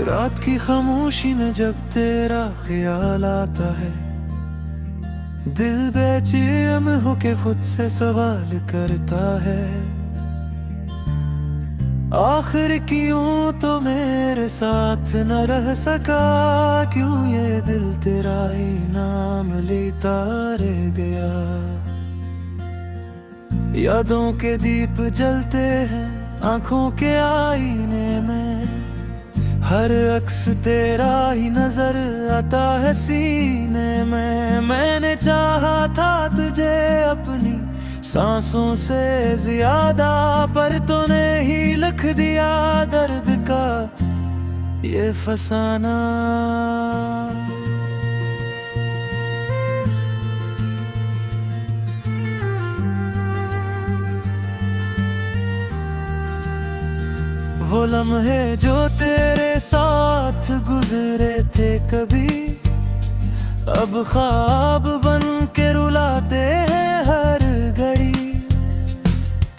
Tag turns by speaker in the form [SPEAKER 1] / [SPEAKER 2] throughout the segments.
[SPEAKER 1] रात की खामोशी में जब तेरा ख्याल आता है, दिल बेचैन होके खुद से सवाल करता है, आखिर क्यों तो मेरे साथ न रह सका, क्यों ये दिल तेरा ही नाम लेता रह गया। यादों के दीप जलते हैं आंखों के आईने में, हर अक्स तेरा ही नजर आता है सीने में। मैंने चाहा था तुझे अपनी सांसों से ज्यादा, पर तूने ही लिख दिया दर्द का ये फसाना। वो लम्हे जो तेरे साथ गुजरे थे कभी, अब ख्वाब बन के रुलाते हैं हर घड़ी।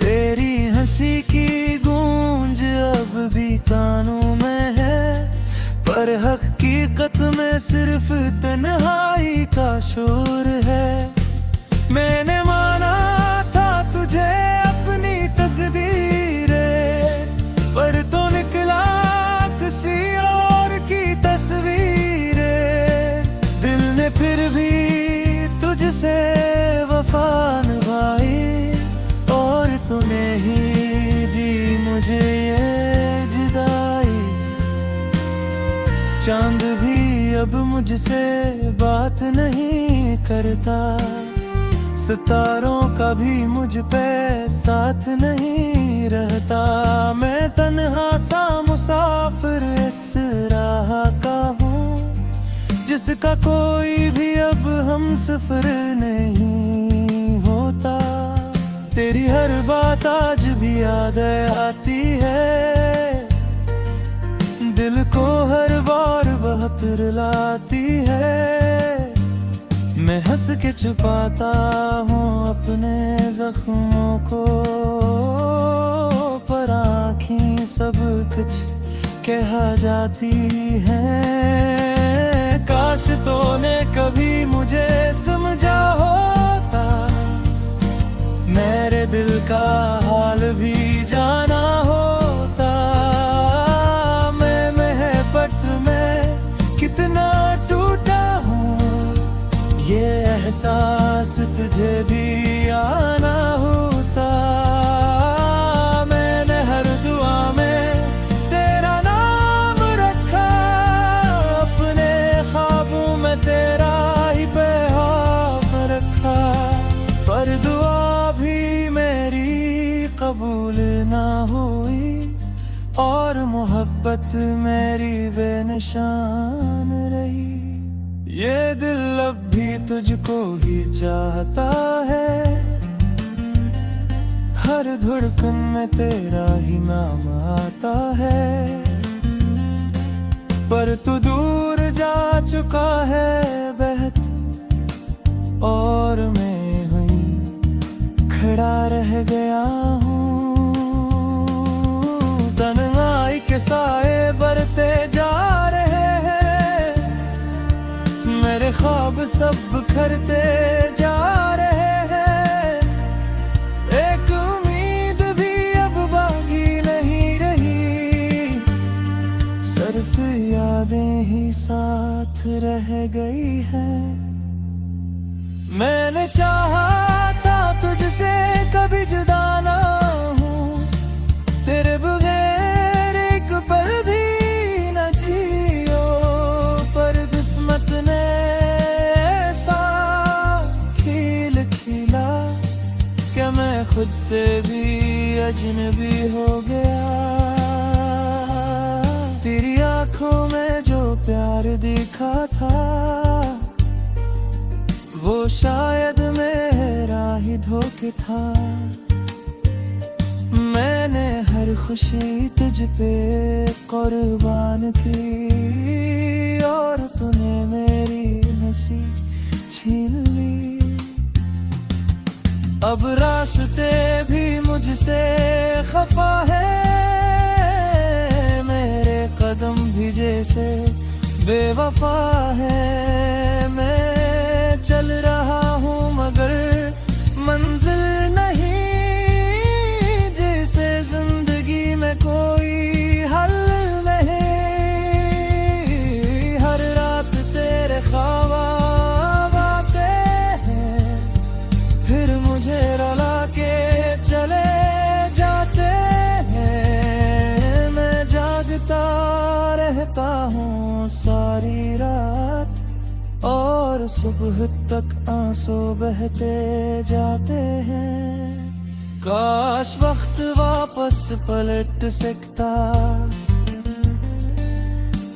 [SPEAKER 1] तेरी हंसी की गूंज अब भी कानों में है, पर हकीकत में सिर्फ तन्हाई का शोर है। मैंने माना था तुझे अपनी तकदीर, पर तो निकला किसी और की तस्वीर। दिल ने फिर भी तुझसे वफा निभाई, और तूने ही दी मुझे ये जुदाई। चांद भी अब मुझसे बात नहीं करता, सितारों का भी मुझ पे साथ नहीं रहता। मैं तन्हा सा मुसाफिर इस राह का हूँ, जिसका कोई भी अब हम सफर नहीं होता। तेरी हर बात आज भी याद आती है, दिल को हर बार बहुत रुलाती है। मैं हंस के छुपाता हूँ अपने जख्मों को, पर आँखें सब कुछ कह जाती हैं। काश तूने कभी मुझे समझा होता, मेरे दिल का हाल भी जाना होता। मैं मोहब्बत में कितना टूटा हूँ, ये एहसास तुझे भी आना होता। मैंने हर दुआ में तेरा नाम रखा, अपने ख्वाबों में तेरा ही पैगाम रखा, पर दुआ भी मेरी कबूल ना हुई, और मोहब्बत मेरी बेनिशान रही। ये दिल अब भी तुझको ही चाहता है, हर धड़कन में तेरा ही नाम आता है। पर तू दूर जा चुका है बहत, और मैं वहीं खड़ा रह गया हूँ। तन्हाई के साए बढ़ते जा रहे हैं, मेरे ख्वाब सब बिखरते जा रहे हैं। एक उम्मीद भी अब बाकी नहीं रही, सिर्फ यादें ही साथ रह गई हैं। मैंने चाहा था तुझसे कभी जुदा ना हूँ, तेरे बगैर एक पल भी न जियो, पर किस्मत ने खुद से भी अजनबी हो गया। तेरी आंखों में जो प्यार देखा था, वो शायद मेरा ही धोखे था। मैंने हर खुशी तुझ पे कुर्बान की, और तूने मेरी हंसी छीन ली। अब रास्ते भी मुझसे खफा है, मेरे कदम भिजे से बेवफा है। मैं चल रहा हूँ मगर मंजिल नहीं, जैसे जिंदगी में कोई हल नहीं। हर रात तेरे ख्वाब आते हैं, फिर मुझे रुला के चले जाते हैं। मैं जागता रहता हूँ सारी रात, और सुबह तक आंसू बहते जाते हैं। काश वक्त वापस पलट सकता,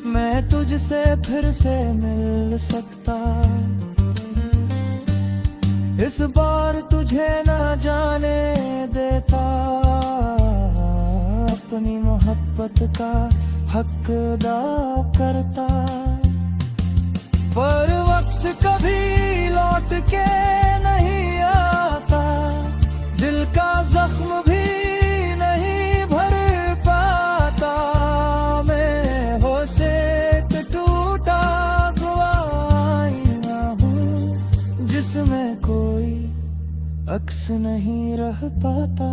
[SPEAKER 1] मैं तुझसे फिर से मिल सकता। इस बार तुझे ना जाने देता, अपनी मोहब्बत का हक अदा करता। पर वक्त कभी लौट के नहीं आता, दिल का जख्म भी नहीं भर पाता। मैं हो से टूटा आईना हूँ, जिसमें कोई अक्स नहीं रह पाता।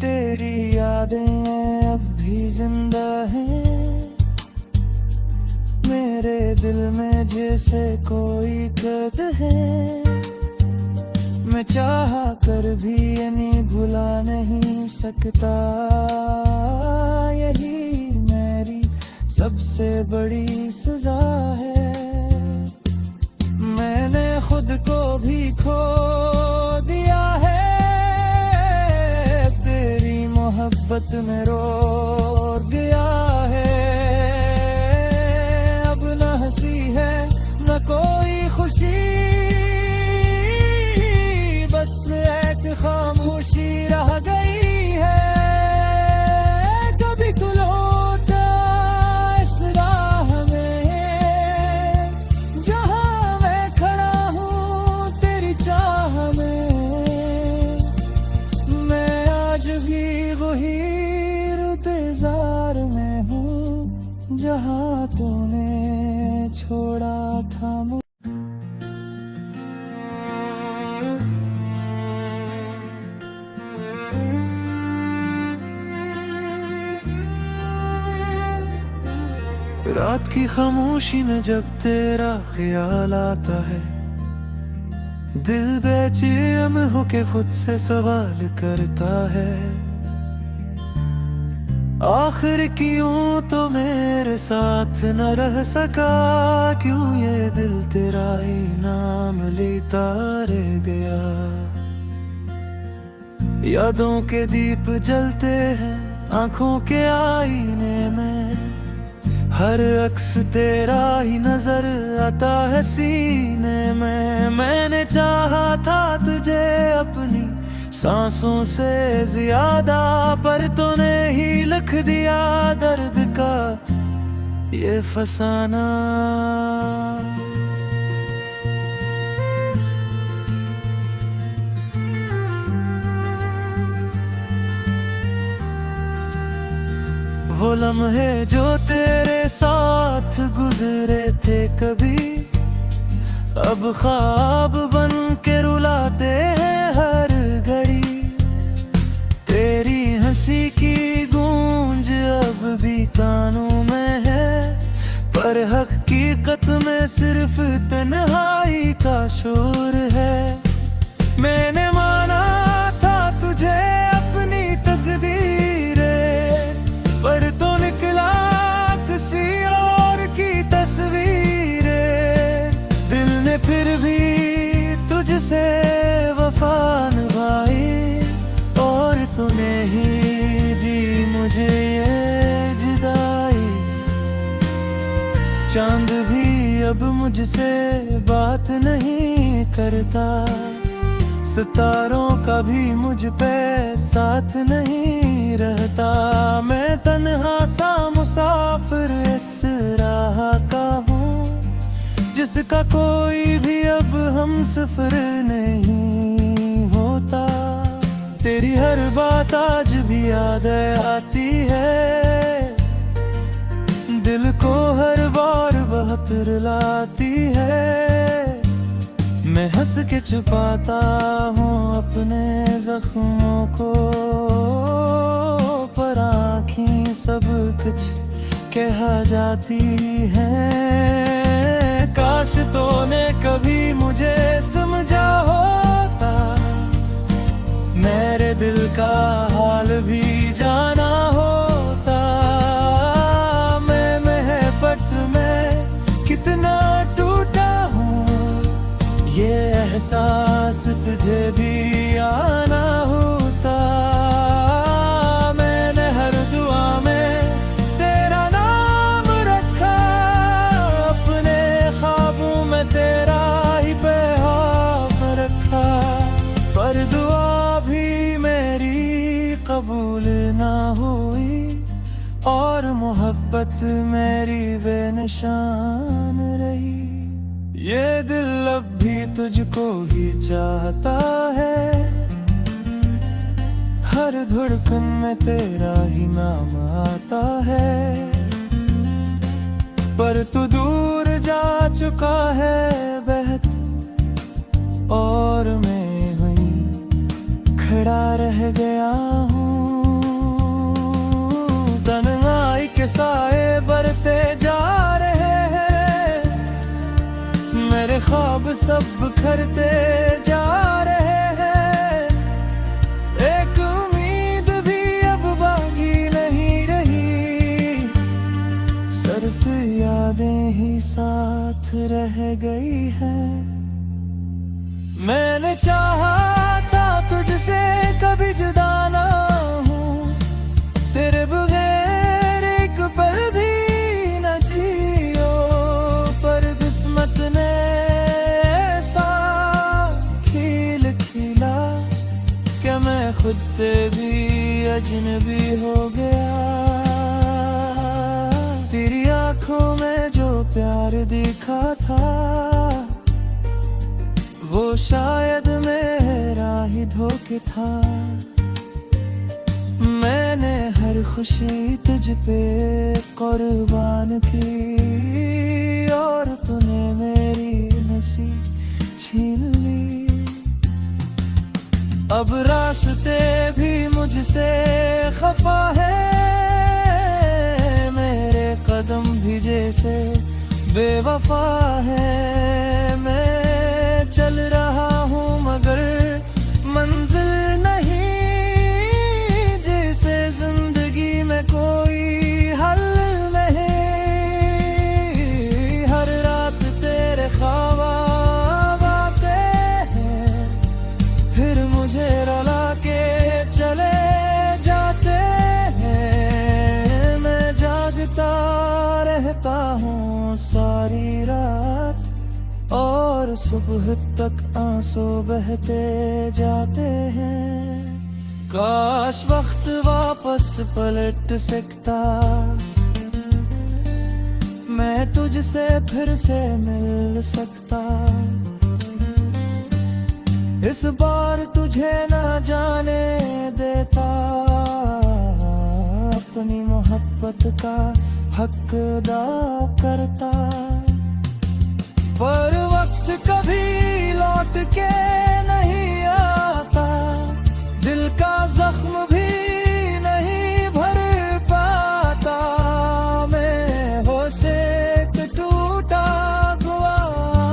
[SPEAKER 1] तेरी यादें अब भी जिंदा हैं मेरे दिल में, जैसे कोई कैद है। मैं चाह कर भी इन्हें भुला नहीं सकता, यही मेरी सबसे बड़ी सजा है। मैंने खुद को भी खो दिया है, तेरी मोहब्बत में रो गया है। अब न हंसी है न कोई खुशी, बस एक खामोशी रह गई है। कभी तू लौटा इस राह में, जहां मैं खड़ा हूँ तेरी चाह में। मैं आज भी वही इंतजार में हूँ, जहां तूने छोड़ा था मुझे। रात की खामोशी में जब तेरा ख्याल आता है, दिल बेचैन होके खुद से सवाल करता है। आखिर क्यों तो मेरे साथ न रह सका, क्यों ये दिल तेरा ही नाम लेता रह गया। यादों के दीप जलते हैं आंखों के आईने में, हर अक्स तेरा ही नजर आता है सीने में। मैंने चाहा था तुझे अपनी सांसों से ज्यादा, पर तूने ही लिख दिया दर्द का ये फसाना। वो लम्हे जो तेरे साथ गुजरे थे कभी, अब ख्वाब बन के रुलाते हैं हर घड़ी। तेरी हंसी की गूंज अब भी कानों में है, पर हकीकत में सिर्फ तन्हाई का शोर है। मैंने माना था तुझे अपनी तकदीर, पर तो निकला किसी और की तस्वीर। दिल ने फिर भी तुझसे वफा निभाई, और तूने ही दी मुझे ये जुदाई। चांद भी अब मुझसे बात नहीं करता, सितारों का भी मुझ पे साथ नहीं रहता। मैं तन्हा सा मुसाफिर इस राह का हूँ, जिसका कोई भी अब हम सफर नहीं होता। तेरी हर बात आज भी याद आती है, दिल को हर बार बहुत रुलाती है। मैं हंस के छुपाता हूँ अपने जख्मों को, पर आँखें सब कुछ कह जाती हैं। काश तूने कभी मुझे समझा होता, मेरे दिल का हाल भी जाना होता। मैं मोहब्बत में कितना टूटा हूँ, ये एहसास तुझे भी आना होता। मैंने हर दुआ में तेरा नाम रखा, अपने ख्वाबों में तेरा ही पैगाम रखा। पर दुआ भी मेरी कबूल ना हुई, और मोहब्बत मेरी बेनिशान रही। ये दिल अब भी तुझको ही चाहता है, हर धड़कन में तेरा ही नाम आता है। पर तू दूर जा चुका है बेहद, और मैं वहीं खड़ा रह गया हूँ। तन्हाई के साए बढ़ते जा रहे हैं, मेरे ख्वाब सब बिखरते जा रहे हैं। एक उम्मीद भी अब बाकी नहीं रही, सिर्फ यादें ही साथ रह गई हैं। मैंने चाहा था तुझसे कभी जुदा ना हूँ, तेरे बगैर एक पल भी न जियो। पर किस्मत ने ऐसा खेल खेला कि मैं खुद से भी अजनबी हो गया। तेरी आंखों में जो प्यार दिखा था, वो शायद मेरा ही धोखे था। मैंने हर खुशी तुझ पे कुर्बान की, और तूने मेरी हंसी छीन ली। अब रास्ते भी मुझसे खफा है, मेरे कदम भी जैसे बेवफा है। मैं चल रहा हूँ मगर मंजिल नहीं, जैसे जिंदगी में कोई हल नहीं। हर रात तेरे ख्वाब आते हैं, फिर मुझे रुला के चले जाते हैं। मैं जागता रहता हूँ सारी रात, और सुबह तक आंसू बहते जाते हैं। काश वक्त वापस पलट सकता, मैं तुझसे फिर से मिल सकता। इस बार तुझे ना जाने देता, अपनी मोहब्बत का हक अदा करता। पर वक्त कभी लौट के नहीं आता, दिल का जख्म भी नहीं भर पाता। मैं हो से एक टूटा हुआ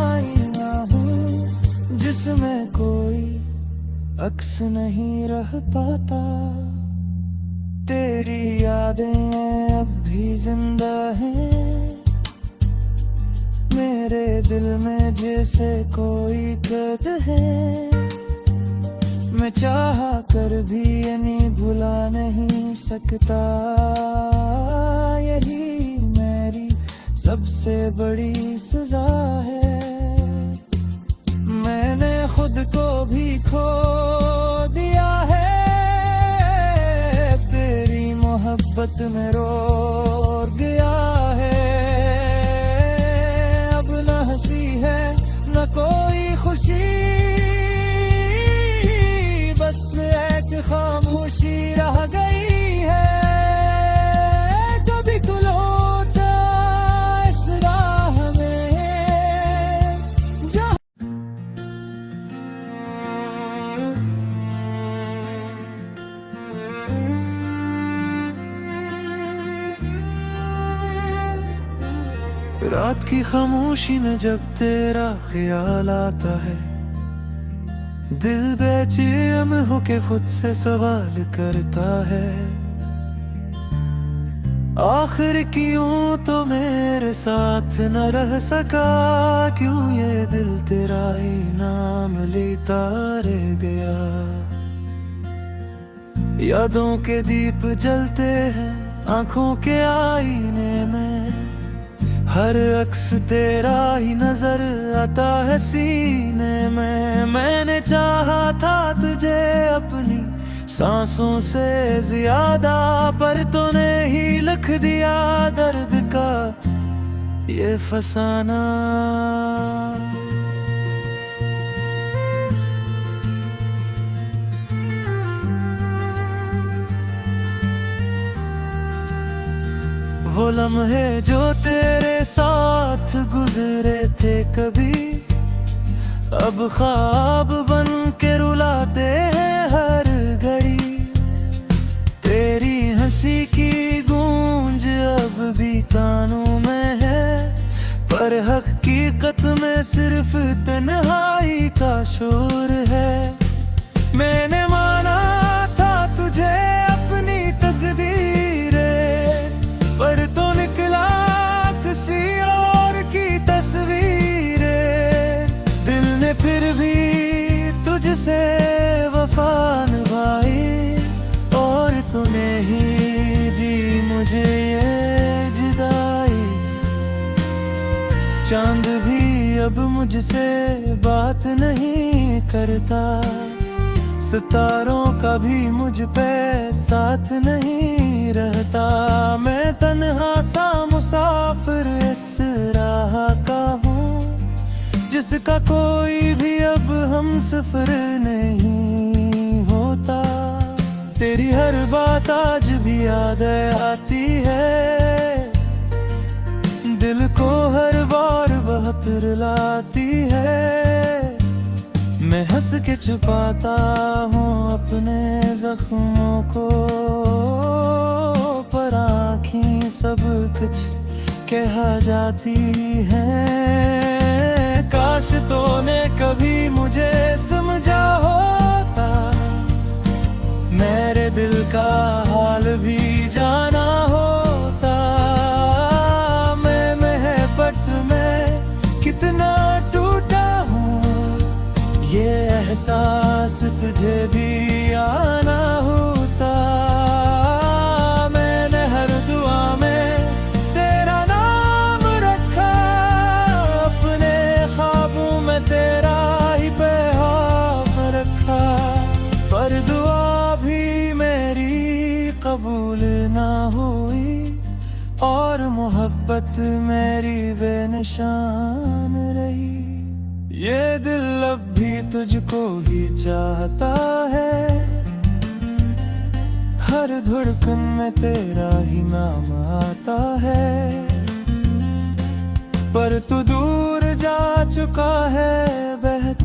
[SPEAKER 1] आईना हूँ, जिसमें कोई अक्स नहीं रह पाता। तेरी यादें अब भी जिंदा हैं, मेरे दिल में जैसे कोई कैद है। मैं चाह कर भी इन्हें भुला नहीं सकता, यही मेरी सबसे बड़ी सजा है। मैंने खुद को भी खो दिया है, तेरी मोहब्बत में रो गया है। अब न हंसी है न कोई खुशी, बस एक खामोशी रह गई है। कभी तू लौटा रात की खामोशी में जब तेरा ख्याल आता है, दिल बेचैन होके खुद से सवाल करता है, आखिर क्यों तो मेरे साथ न रह सका, क्यों ये दिल तेरा ही नाम लेता रह गया। यादों के दीप जलते हैं आंखों के आईने में, हर अक्स तेरा ही नजर आता है सीने में। मैंने चाहा था तुझे अपनी सांसों से ज्यादा, पर तूने ही लिख दिया दर्द का ये फसाना। वो लम्हे जो तेरे साथ गुजरे थे कभी, अब ख्वाब बन के रुलाते हैं हर घड़ी। तेरी हंसी की गूंज अब भी कानों में है, पर हकीकत में सिर्फ तन्हाई का शोर है। मैंने माना था तुझे अपनी तकदीर, पर तो निकला किसी और की तस्वीर। दिल ने फिर भी तुझसे वफा निभाई, और तूने ही दी मुझे ये जुदाई। चांद भी अब मुझसे बात नहीं करता, सितारों का भी मुझ पे साथ नहीं रहता। मैं तन्हा सा मुसाफिर इस राह का हूँ, जिसका कोई भी अब हम सफर नहीं होता। तेरी हर बात आज भी याद आती है, दिल को हर बार बहुत रुलाती है। मैं हंस के छुपाता हूँ अपने जख्मों को, पर आँखें सब कुछ कह जाती हैं। काश तूने कभी मुझे समझा होता, मेरे दिल का हाल भी जाना होता। मैं मोहब्बत में कितना टूटा हूँ, ये एहसास तुझे भी आना होता। मैंने हर दुआ में तेरा नाम रखा, अपने ख्वाबों में तेरा ही पैगाम रखा। पर दुआ भी मेरी कबूल ना हुई, और मोहब्बत मेरी बेनिशान रही। ये दिल अब भी तुझको ही चाहता है, हर धड़कन में तेरा ही नाम आता है। पर तू दूर जा चुका है बहत,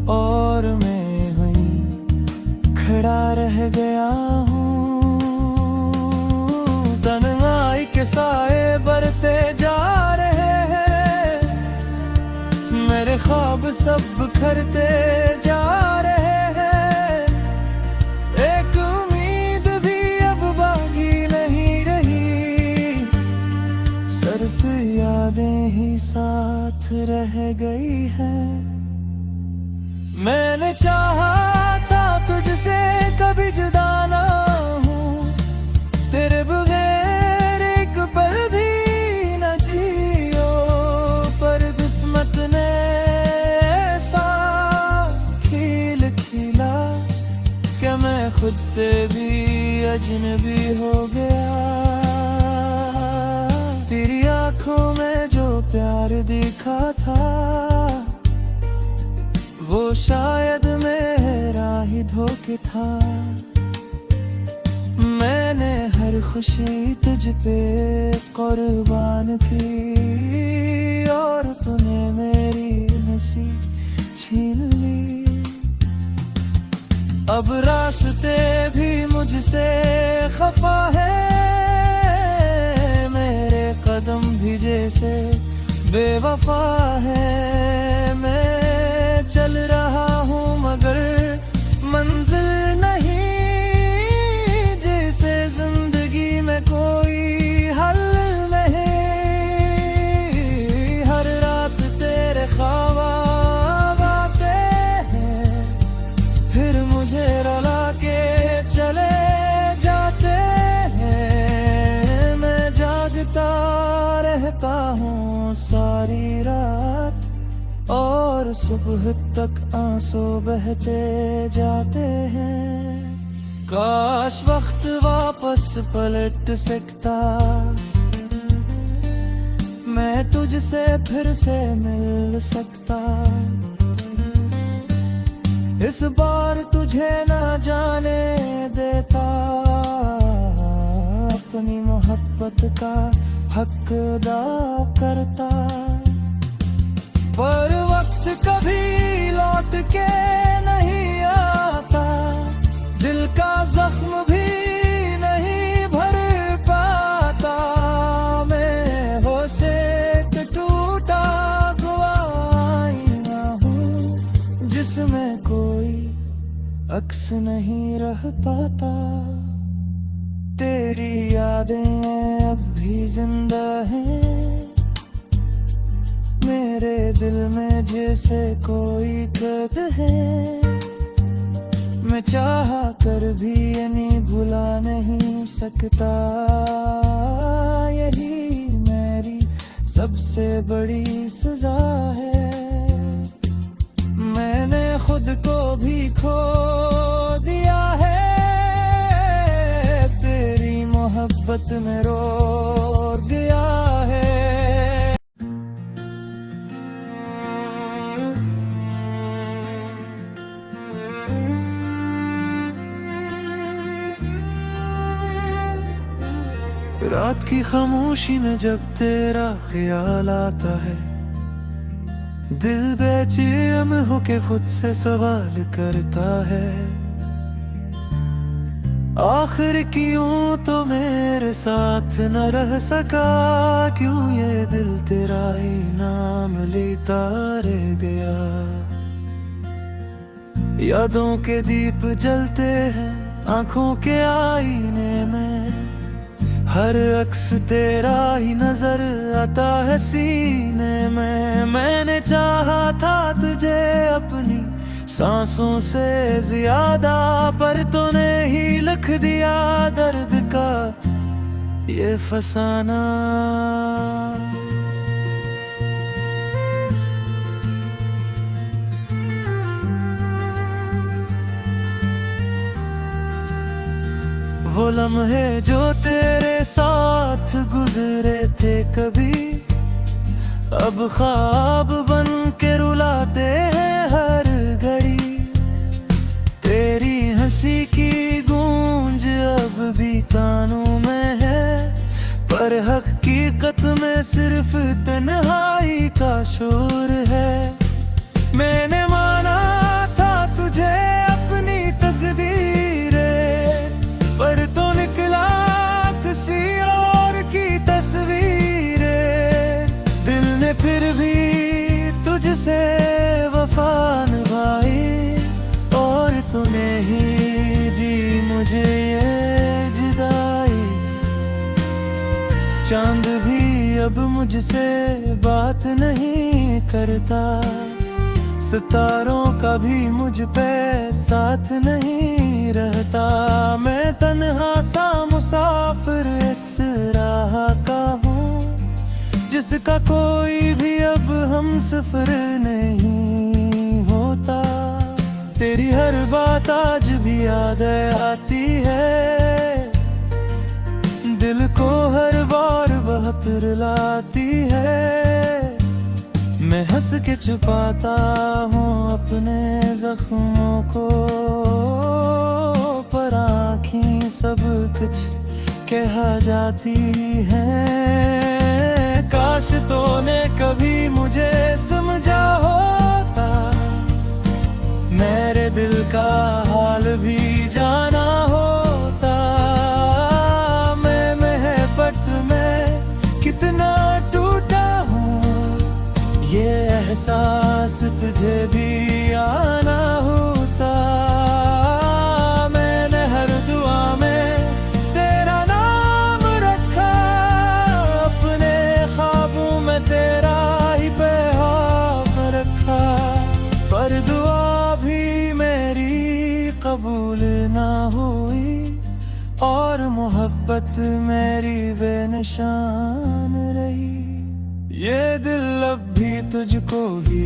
[SPEAKER 1] और मैं वहीं खड़ा रह गया हूँ। तन्हाई के साए बढ़ते जा रहे हैं, मेरे ख्वाब सब बिखरते जा रहे हैं। एक उम्मीद भी अब बाकी नहीं रही, सिर्फ यादें ही साथ रह गई हैं। मैंने चाहा था तुझसे कभी जुदा ना हूँ, तेरे बगैर एक पल भी न जियो। पर किस्मत ने ऐसा खेल खेला कि मैं खुद से भी अजनबी हो गया। तेरी आंखों में जो प्यार दिखा था, वो शायद मेरा ही धोखे था। मैंने हर खुशी तुझ पे कुर्बान की, और तूने मेरी हंसी छीन ली। अब रास्ते भी मुझसे खफा है, मेरे कदम भी से बेवफा है। मैं चल रहा हूँ मगर मंजिल नहीं, जैसे जिंदगी में कोई हल नहीं। हर रात तेरे ख्वाब आते हैं, फिर मुझे रुला के चले जाते हैं। मैं जागता रहता हूँ सारी रात, और सुबह तक आंसू बहते जाते हैं। काश वक्त वापस पलट सकता, मैं तुझसे फिर से मिल सकता। इस बार तुझे ना जाने देता, अपनी मोहब्बत का हक अदा करता। पर वक्त कभी लौट के नहीं आता, दिल का जख्म भी नहीं भर पाता। मैं हो से टूटा हुआ आईना हूँ, जिसमें कोई अक्स नहीं रह पाता। तेरी यादें अब भी जिंदा हैं मेरे दिल में, जैसे कोई कैद है। मैं चाहा कर भी इन्हें भुला नहीं सकता, यही मेरी सबसे बड़ी सजा है। मैंने खुद को भी खो दिया है, तेरी मोहब्बत में रो गया है। रात की खामोशी में जब तेरा ख्याल आता है, दिल बेचैन होके खुद से सवाल करता है। आखिर क्यों तो मेरे साथ न रह सका, क्यों ये दिल तेरा ही नाम लेता रह गया। यादों के दीप जलते हैं आंखों के आईने में, हर अक्स तेरा ही नजर आता है सीने में। मैंने चाहा था तुझे अपनी सांसों से ज्यादा, पर तूने ही लिख दिया दर्द का ये फसाना। वो लम्हे जो तेरे साथ गुजरे थे कभी, अब ख्वाब बन के रुलाते हैं हर घड़ी। तेरी हंसी की गूंज अब भी कानों में है, पर हकीकत में सिर्फ तन्हाई का शोर है। मैंने माना था तुझे अपनी तकदीरें, पर तो निकला किसी और की तस्वीरें। दिल ने फिर भी तुझसे वफा निभाई, और तूने ही दी मुझे ये जुदाई। चांद भी अब मुझसे बात नहीं करता, सितारों का भी मुझ पे साथ नहीं रहता। मैं तन्हा सा मुसाफिर इस राह का हूँ, जिसका कोई भी अब हम सफर नहीं होता। तेरी हर बात आज भी याद आती है, दिल को हर बार बहुत रुलाती है। मैं हंस के छुपाता हूँ अपने जख्मों को, पर आँखें सब कुछ कह जाती हैं। काश तूने कभी मुझे समझा होता, मेरे दिल का हाल भी जाना होता। मैं महबत में कितना टूटा एहसास तुझे भी आना होता। मैंने हर दुआ में तेरा नाम रखा, अपने ख्वाबों में तेरा ही पैगाम रखा। पर दुआ भी मेरी कबूल ना हुई और मोहब्बत मेरी बेनिशान रही। ये दिल अब भी तुझको ही